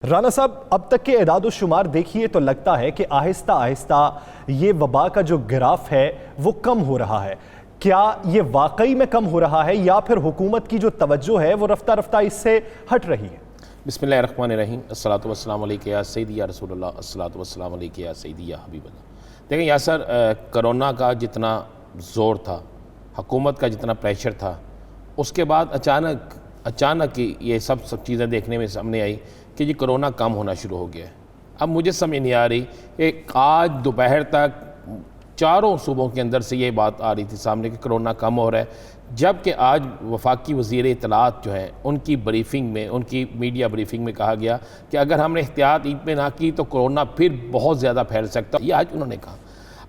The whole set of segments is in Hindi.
राना साहब, अब तक के एदाद शुमार देखिए तो लगता है कि आहिस्ता आहिस्ता ये वबा का जो ग्राफ है वो कम हो रहा है। क्या ये वाकई में कम हो रहा है या फिर हुकूमत की जो तवज्जो है वो रफ्ता रफ्ता इससे हट रही है? बिस्मिल्लाहिर्रहमानिर्रहीम, अस्सलातु वस्सलामु अलैका या सय्यदी या रसूलल्लाह, अस्सलातु वस्सलामु अलैका या सय्यदी या हबीबल्लाह। देखें यासर, कोरोना का जितना ज़ोर था, हुकूमत का जितना प्रेशर था, उसके बाद अचानक ये सब चीज़ें देखने में सामने आई कि जी कोरोना कम होना शुरू हो गया है। अब मुझे समझ नहीं आ रही कि आज दोपहर तक चारों सूबों के अंदर से ये बात आ रही थी सामने कि कोरोना कम हो रहा है, जबकि आज वफाकी वज़ीर इत्तलात जो हैं उनकी ब्रीफिंग में, उनकी मीडिया ब्रीफिंग में कहा गया कि अगर हमने एहतियात ईद में ना की तो कोरोना फिर बहुत ज़्यादा फैल सकता है, ये आज उन्होंने कहा।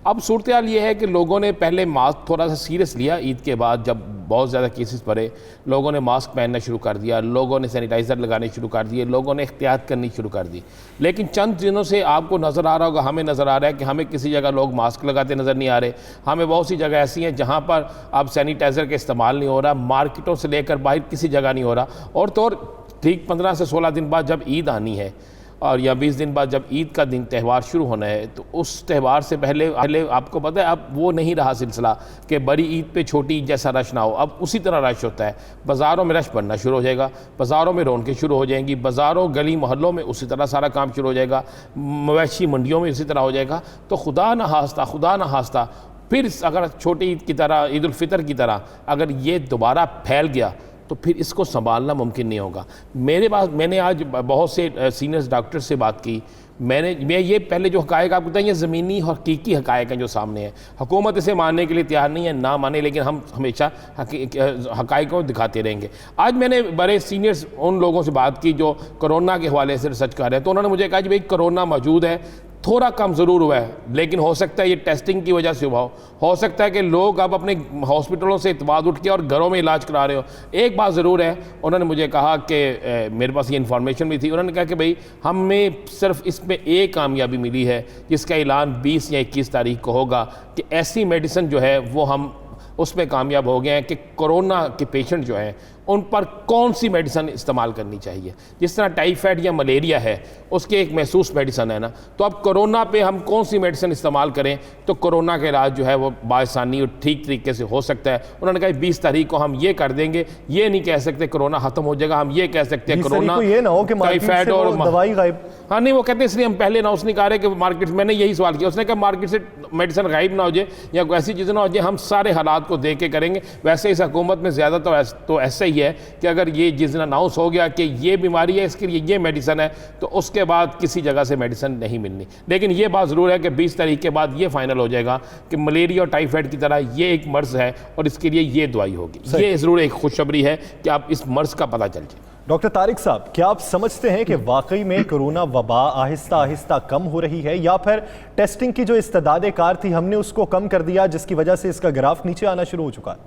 अब सूरत हाल ये है कि लोगों ने पहले मास्क थोड़ा सा सीरियस लिया ईद के बाद, जब बहुत ज़्यादा केसेस बढ़े, लोगों ने मास्क पहनना शुरू कर दिया, लोगों ने सैनिटाइज़र लगाने शुरू कर दिए, लोगों ने एहतियात करनी शुरू कर दी। लेकिन चंद दिनों से आपको नज़र आ रहा होगा, हमें नज़र आ रहा है कि हमें किसी जगह लोग मास्क लगाते नज़र नहीं आ रहे। हमें बहुत सी जगह ऐसी हैं जहाँ पर अब सैनिटाइज़र का इस्तेमाल नहीं हो रहा, मार्केटों से लेकर बाहर किसी जगह नहीं हो रहा। और तो और ठीक 15 से 16 दिन बाद जब ईद आनी है और या 20 दिन बाद जब ईद का दिन त्यौहार शुरू होना है, तो उस त्यौहार से पहले आपको पता है अब वो नहीं रहा सिलसिला कि बड़ी ईद पे छोटी ईद जैसा रश ना हो। अब उसी तरह रश होता है, बाज़ारों में रश बढ़ना शुरू हो जाएगा, बाज़ारों में रौनकें शुरू हो जाएंगी, बाज़ारों गली मोहल्लों में उसी तरह सारा काम शुरू हो जाएगा, मवेशी मंडियों में उसी तरह हो जाएगा। तो खुदा न हास्ता फिर अगर छोटी ईद की तरह, ईद उल फितर की तरह अगर ये दोबारा फैल गया तो फिर इसको संभालना मुमकिन नहीं होगा। मैंने आज बहुत से सीनियर डॉक्टर से बात की। मैं ये पहले जो हक़ाइक़ आपको बताएं, ये ज़मीनी हकीकी हक़ाइक़ हैं जो सामने हैं। हुकूमत इसे मानने के लिए तैयार नहीं है, ना माने, लेकिन हम हमेशा हक़ाइक़ को दिखाते रहेंगे। आज मैंने बड़े सीनियर्स उन लोगों से बात की जो कोरोना के हवाले से रिसर्च कर रहे हैं, तो उन्होंने मुझे कहा कि भाई कोरोना मौजूद है, थोड़ा कम ज़रूर हुआ है, लेकिन हो सकता है ये टेस्टिंग की वजह से हुआ हो सकता है कि लोग अब अपने हॉस्पिटलों से इतवाद उठ के और घरों में इलाज करा रहे हो। एक बात ज़रूर है, उन्होंने मुझे कहा कि मेरे पास ये इन्फॉर्मेशन भी थी, उन्होंने कहा कि भाई हमें सिर्फ इसमें एक कामयाबी मिली है जिसका ऐलान 20 या 21 तारीख को होगा कि ऐसी मेडिसिन जो है वो हम उसमें कामयाब हो गए हैं कि कोरोना के पेशेंट जो हैं उन पर कौन सी मेडिसिन इस्तेमाल करनी चाहिए। जिस तरह टाइफाइड या मलेरिया है उसके एक महसूस मेडिसिन है ना, तो अब कोरोना पे हम कौन सी मेडिसिन इस्तेमाल करें तो कोरोना का इलाज जो है वो बासानी और ठीक तरीके से हो सकता है। उन्होंने कहा 20 तारीख को हम ये कर देंगे, ये नहीं कह सकते कोरोना ख़त्म हो जाएगा, हम ये कह सकते हैं कोरोना ये ना हो कि टाइफाइड और दवाई गायब। हाँ नहीं, वो कहते हैं इसलिए हम पहले अनाउंस नहीं कर रहे कि मार्केट, मैंने यही सवाल किया, उसने कहा मार्केट से मेडिसिन गायब ना हो जाए या कोई ऐसी चीज़ें ना हो जाए, हम सारे हालात को देख के करेंगे। वैसे इस हुकूमत में ज़्यादा तो ऐसा ही है कि अगर ये जिस दिन अनाउंस हो गया कि ये बीमारी है, इसके लिए ये मेडिसिन है, तो उसके बाद किसी जगह से मेडिसिन नहीं मिलनी। लेकिन ये बात ज़रूर है कि 20 तारीख के बाद ये फाइनल हो जाएगा कि मलेरिया और टाइफाइड की तरह ये एक मर्ज़ है और इसके लिए ये दवाई होगी। ये ज़रूर एक खुशखबरी है कि आप इस मर्ज़ का पता चल जाए। डॉक्टर तारिक साहब, क्या आप समझते हैं कि वाकई में कोरोना वबा आहिस्ता आहिस्ता कम हो रही है या फिर टेस्टिंग की जो इस्तेदाद कार थी हमने उसको कम कर दिया जिसकी वजह से इसका ग्राफ नीचे आना शुरू हो चुका है?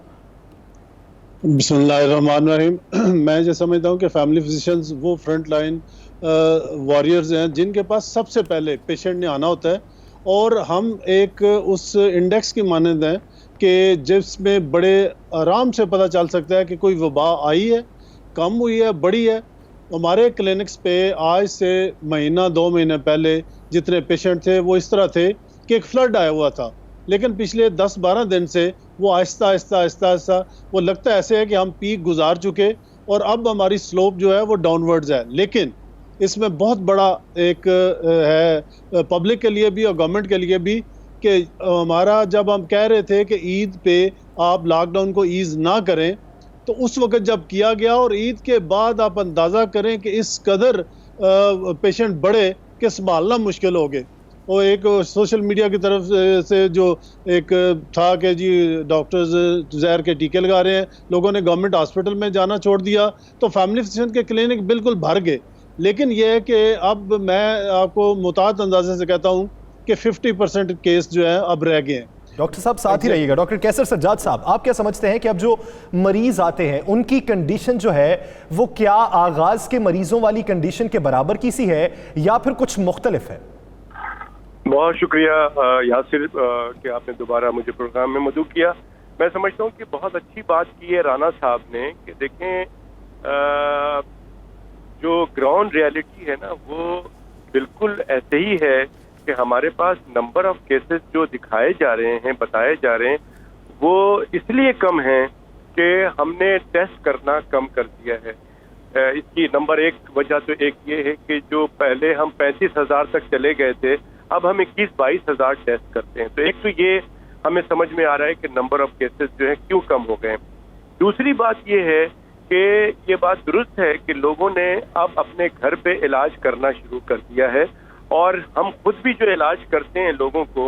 बिस्मिल्लाहिर्रहमानिर्रहीम। मैं जो समझता हूँ कि फैमिली फिजिशियंस वो फ्रंट लाइन वॉरियर्स हैं जिनके पास सबसे पहले पेशेंट ने आना होता है, और हम एक उस इंडेक्स की मानद हैं कि जिसमें बड़े आराम से पता चल सकता है कि कोई वबा आई है, कम हुई है, बड़ी है। हमारे क्लिनिक्स पे आज से महीना 2 महीने पहले जितने पेशेंट थे वो इस तरह थे कि एक फ्लड आया हुआ था, लेकिन पिछले 10-12 दिन से वो आहिस्ता वो लगता है ऐसे है कि हम पीक गुजार चुके और अब हमारी स्लोप जो है वो डाउनवर्ड्स है। लेकिन इसमें बहुत बड़ा एक है पब्लिक के लिए भी और गवर्नमेंट के लिए भी कि हमारा जब हम कह रहे थे कि ईद पे आप लॉकडाउन को ईज़ ना करें, तो उस वक्त जब किया गया और ईद के बाद आप अंदाज़ा करें कि इस कदर पेशेंट बढ़े कि संभालना मुश्किल हो गए। और एक सोशल मीडिया की तरफ से जो एक था कि जी डॉक्टर्स जहर के टीके लगा रहे हैं, लोगों ने गवर्नमेंट हॉस्पिटल में जाना छोड़ दिया, तो फैमिली फिजिशियन के क्लिनिक बिल्कुल भर गए। लेकिन यह है कि अब मैं आपको मुताद अंदाजे से कहता हूँ कि 50% केस जो है अब रह गए हैं। डॉक्टर साहब साथ ही रहिएगा। डॉक्टर कैसर सज्जाद साहब, आप क्या समझते हैं कि अब जो मरीज आते हैं उनकी कंडीशन जो है वो क्या आगाज के मरीजों वाली कंडीशन के बराबर की सी है या फिर कुछ मुख्तलिफ है? बहुत शुक्रिया यासिर कि आपने दोबारा मुझे प्रोग्राम में मदऊ किया। मैं समझता हूँ कि बहुत अच्छी बात की है राना साहब ने कि देखें जो ग्राउंड रियलिटी है ना वो बिल्कुल ऐसे ही है कि हमारे पास नंबर ऑफ केसेस जो दिखाए जा रहे हैं, बताए जा रहे हैं, वो इसलिए कम हैं कि हमने टेस्ट करना कम कर दिया है। इसकी नंबर एक वजह तो एक ये है कि जो पहले हम 35,000 तक चले गए थे, अब हम 21-22 हज़ार टेस्ट करते हैं। तो एक तो ये हमें समझ में आ रहा है कि नंबर ऑफ केसेस जो है क्यों कम हो गए। दूसरी बात ये है कि ये बात दुरुस्त है कि लोगों ने अब अपने घर पे इलाज करना शुरू कर दिया है, और हम खुद भी जो इलाज करते हैं लोगों को,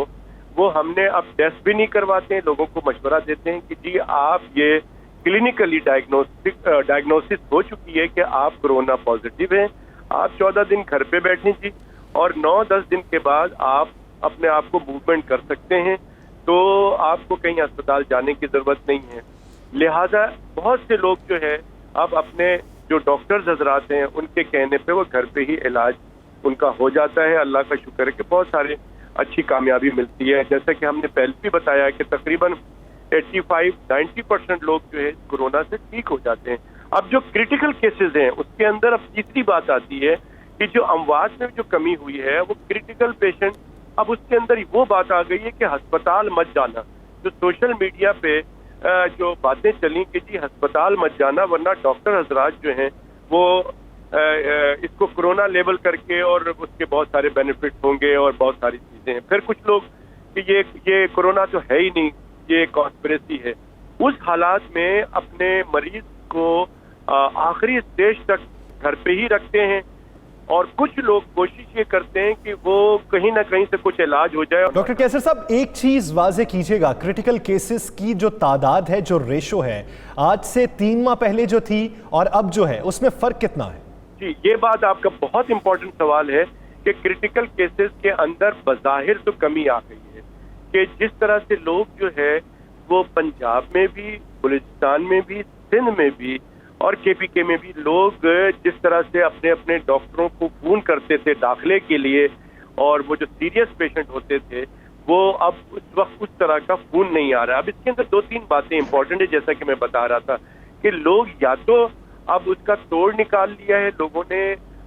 वो हमने अब टेस्ट भी नहीं करवाते हैं, लोगों को मशवरा देते हैं कि जी आप ये क्लिनिकली डायग्नोसिस हो चुकी है कि आप कोरोना पॉजिटिव हैं, आप 14 दिन घर पे बैठें जी, और 9-10 दिन के बाद आप अपने आप को मूवमेंट कर सकते हैं, तो आपको कहीं अस्पताल जाने की जरूरत नहीं है। लिहाजा बहुत से लोग जो है अब अपने जो डॉक्टर्स हजरात हैं उनके कहने पे वो घर पे ही इलाज उनका हो जाता है। अल्लाह का शुक्र है कि बहुत सारे अच्छी कामयाबी मिलती है। जैसा कि हमने पहले भी बताया कि तकरीबन 85-90% लोग जो है कोरोना से ठीक हो जाते हैं। अब जो क्रिटिकल केसेस हैं उसके अंदर अब तीसरी बात आती है कि जो अमवात में जो कमी हुई है वो क्रिटिकल पेशेंट, अब उसके अंदर वो बात आ गई है कि अस्पताल मत जाना। जो सोशल मीडिया पे जो बातें चली कि जी अस्पताल मत जाना वरना डॉक्टर हजरात जो हैं वो इसको कोरोना लेबल करके और उसके बहुत सारे बेनिफिट होंगे और बहुत सारी चीजें हैं। फिर कुछ लोग कि ये कोरोना तो है ही नहीं, ये कॉन्स्पिरेसी है। उस हालात में अपने मरीज को आखिरी स्टेज तक घर पे ही रखते हैं, और कुछ लोग कोशिश ये करते हैं कि वो कहीं ना कहीं से कुछ इलाज हो जाए। डॉक्टर कैसर साहब, एक चीज वाजे कीजिएगा, क्रिटिकल केसेस की जो तादाद है, जो रेशो है, आज से 3 माह पहले जो थी और अब जो है, उसमें फर्क कितना है? जी, ये बात आपका बहुत इंपॉर्टेंट सवाल है कि क्रिटिकल केसेस के अंदर बज़ाहिर तो कमी आ गई है कि जिस तरह से लोग जो है वो पंजाब में भी, बलूचिस्तान में भी, सिंध में भी और KPK में भी लोग जिस तरह से अपने अपने डॉक्टरों को फोन करते थे दाखिले के लिए, और वो जो सीरियस पेशेंट होते थे वो अब उस वक्त उस तरह का फोन नहीं आ रहा है। अब इसके अंदर 2-3 बातें इंपॉर्टेंट है, जैसा कि मैं बता रहा था कि लोग या तो अब उसका तोड़ निकाल लिया है, लोगों ने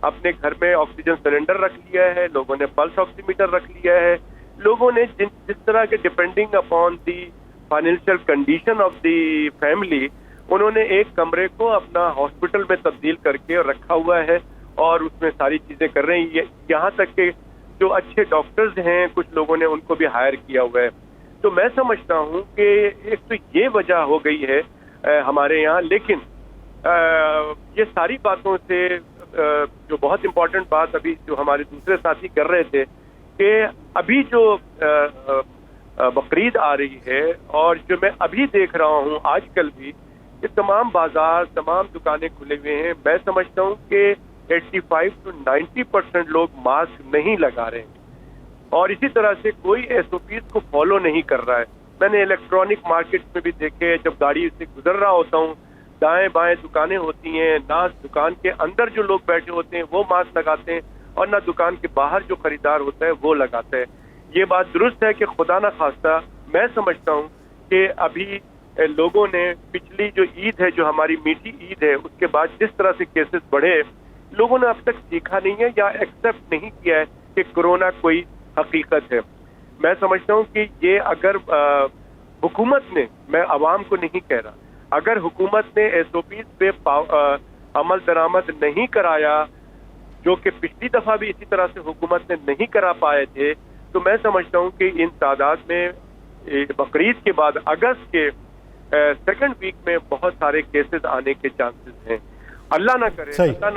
अपने घर में ऑक्सीजन सिलेंडर रख लिया है, लोगों ने पल्स ऑक्सीमीटर रख लिया है, लोगों ने जिस तरह के depending upon the financial condition of the family, उन्होंने एक कमरे को अपना हॉस्पिटल में तब्दील करके रखा हुआ है और उसमें सारी चीजें कर रहे हैं। यहाँ तक कि जो अच्छे डॉक्टर्स हैं कुछ लोगों ने उनको भी हायर किया हुआ है। तो मैं समझता हूँ कि एक तो ये वजह हो गई है हमारे यहाँ, लेकिन ये सारी बातों से जो बहुत इम्पोर्टेंट बात अभी जो हमारे दूसरे साथी कर रहे थे कि अभी जो बकरीद आ रही है और जो मैं अभी देख रहा हूँ आजकल भी ये तमाम बाजार, तमाम दुकानें खुले हुए हैं। मैं समझता हूँ कि 85-90% लोग मास्क नहीं लगा रहे हैं और इसी तरह से कोई SOPs को फॉलो नहीं कर रहा है। मैंने इलेक्ट्रॉनिक मार्केट में भी देखे, जब गाड़ी से गुजर रहा होता हूँ, दाएं बाएं दुकानें होती हैं, ना दुकान के अंदर जो लोग बैठे होते हैं वो मास्क लगाते हैं और ना दुकान के बाहर जो खरीदार होता है वो लगाता है। ये बात दुरुस्त है कि खुदा ना खास्ता मैं समझता हूँ कि अभी लोगों ने पिछली जो ईद है, जो हमारी मीठी ईद है, उसके बाद जिस तरह से केसेस बढ़े, लोगों ने अब तक सीखा नहीं है या एक्सेप्ट नहीं किया है कि कोरोना कोई हकीकत है। मैं समझता हूँ कि ये अगर हुकूमत ने, मैं आवाम को नहीं कह रहा, अगर हुकूमत ने SOPs पे अमल दरामद नहीं कराया, जो कि पिछली दफा भी इसी तरह से हुकूमत ने नहीं करा पाए थे, तो मैं समझता हूँ कि इन तादाद में बकरीद के बाद अगस्त के सेकंड वीक में बहुत सारे केसेस आने के चांसेस हैं। अल्लाह ना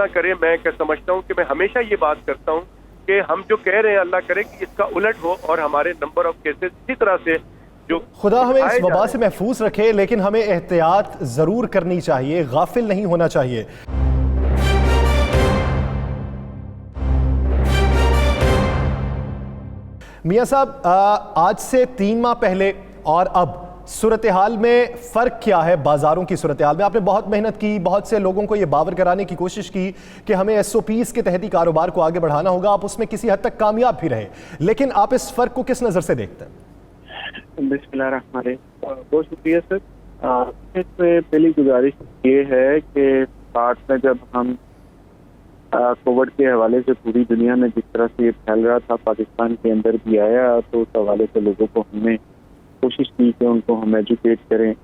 करे, मैं क्या समझता हूँ कि मैं हमेशा ये बात करता हूँ कि हम जो कह रहे हैं अल्लाह करे कि इसका उलट हो और हमारे नंबर ऑफ केसेस इसी तरह से जो खुदा हमें इस वबा से महफूज रखे, लेकिन हमें एहतियात जरूर करनी चाहिए, गाफिल नहीं होना चाहिए। मियां साहब, आज से 3 माह पहले और अब सूरत हाल में फ़र्क क्या है? बाज़ारों की सूरत हाल में आपने बहुत मेहनत की, बहुत से लोगों को ये बावर कराने की कोशिश की कि हमें SOPs के तहत ही कारोबार को आगे बढ़ाना होगा, आप उसमें किसी हद तक कामयाब भी रहे, लेकिन आप इस फ़र्क को किस नज़र से देखते हैं? बिस्मिल्लाहिर्रहमानिर्रहीम। बहुत शुक्रिया सर। इसमें पहली गुजारिश ये है कि बाद में जब हम कोविड के हवाले से पूरी दुनिया में जिस तरह से ये फैल रहा था, पाकिस्तान के अंदर भी आया, तो उस हवाले से लोगों को हमने कोशिश की कि उनको हम एजुकेट करें